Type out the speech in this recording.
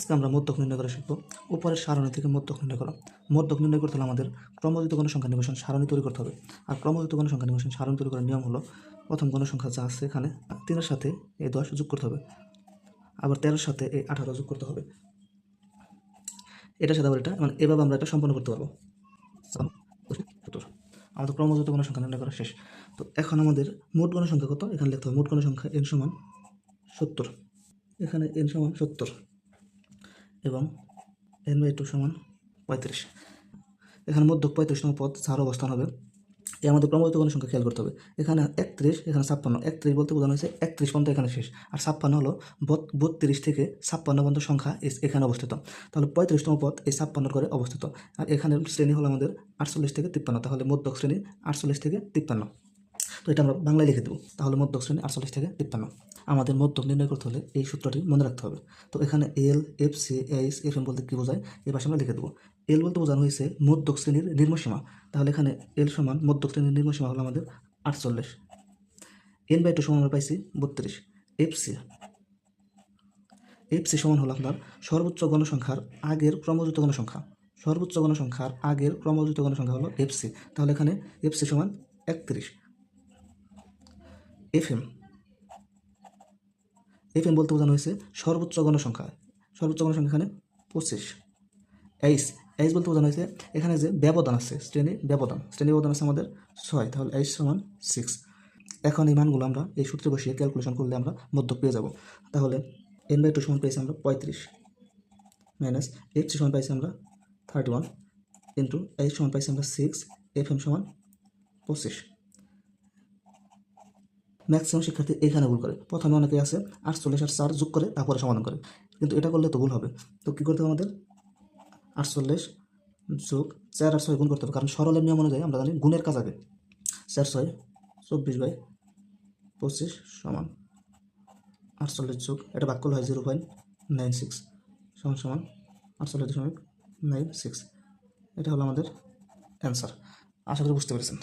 আজকে আমরা মধ্যক নির্ণয় করা শিখব। উপরের সারণী থেকে মধ্যক নির্ণয় করা। মধ্যক নির্ণয় করতে হলে আমাদের ক্রমযুক্ত গণসংখ্যা নির্বাচন সারণী তৈরি করতে হবে। আর ক্রমযুক্ত গণসংখ্যা নির্বাচন সারণী তৈরি করার নিয়ম হলো, প্রথম গণসংখ্যা যা আছে এখানে 3-এর সাথে এই 10 যোগ করতে হবে, আবার 13-এর সাথে এই 18 যোগ করতে হবে, এটার সাথে আবার এটা, মানে এভাবে আমরা এটা সম্পন্ন করতে পারবো। আমাদের ক্রমযুক্ত গণসংখ্যা নির্ণয় করা শেষ। তো এখন আমাদের মোট গণসংখ্যা কত এখানে লিখতে হবে। মোট গণসংখ্যা n সমান 70, এখানে n সমান 70 এবং n/2 সমান 35। এখানে মধ্যক 35তম পদ যার অবস্থান হবে, এই আমাদের ক্রমযুক্ত গণসংখ্যা খেয়াল করতে হবে। এখানে 31, এখানে 56। 31 বলতে বোঝানো হয়েছে 31 পর্যন্ত এখানে শেষ, আর 56 হলো 32 থেকে 56 পর্যন্ত সংখ্যা এখানে অবস্থিত। তাহলে 35তম পদ এই 56 করে অবস্থিত। আর এখানের শ্রেণী হলো আমাদের 48 থেকে 53, তাহলে মধ্যক শ্রেণী 48 থেকে 53। তো এটা আমরা বাংলায় লিখে দেবো। তাহলে মধ্যক শ্রেণী 48 থেকে 53। আমাদের মধ্যক নির্ণয় করতে হলে এই সূত্রটি মনে রাখতে হবে। তো এখানে L, F C, H, F M বলতে কী বোঝায় এই পাশে আমরা লিখে দেবো। এল বলতে বোঝানো হয়েছে মধ্যক শ্রেণীর নির্মসীমা। তাহলে এখানে এল সমান মধ্যক শ্রেণীর নির্মসীমা হলো আমাদের 48। n/2 সমান আমরা পাইছি 32। এফসি সমান হলো আপনার সর্বোচ্চ গণসংখ্যার আগের ক্রমযুক্ত গণসংখ্যা। সর্বোচ্চ গণসংখ্যার আগের ক্রমযুক্ত গণসংখ্যা হলো এফসি। তাহলে এখানে এফসি সমান 31। এফএম বলতে বোঝানো হয়েছে সর্বোচ্চ গণসংখ্যা। সর্বোচ্চ গণসংখ্যা এখানে 25। এইচ বলতে বোঝানো হয়েছে এখানে যে ব্যবধান আছে, শ্রেণী ব্যবধান আছে আমাদের 6, তাহলে এইচ সমান 6। এখন এই মানগুলো আমরা এই সূত্রে বসিয়ে ক্যালকুলেশন করলে আমরা মধ্যক পেয়ে যাব। তাহলে n/2 সমান পেয়েছি আমরা 35 মাইনাস এফসি সমান পাইছি আমরা 31 ইন্টু এইচ সমান পাইছি আমরা 6, এফএম সমান 25। ম্যাক্সিমাম শিক্ষার্থী এখানে ভুল করে। প্রথমে অনেকে আছে 48 আর 4 যোগ করে তারপরে সমাধান করে, কিন্তু এটা করলে তো ভুল হবে। তো কী করতে হবে আমাদের? 48 যোগ 4 আর 6 গুণ করতে হবে, কারণ সরলের নিয়ম অনুযায়ী আমরা জানি গুণের কাজ আগে। 4 6 24/25 সমান 48 যোগ এটা ভাগ করলে হয় 0.96 সমান 48.96। এটা হলো আমাদের অ্যান্সার। আশা করি বুঝতে পেরেছেন।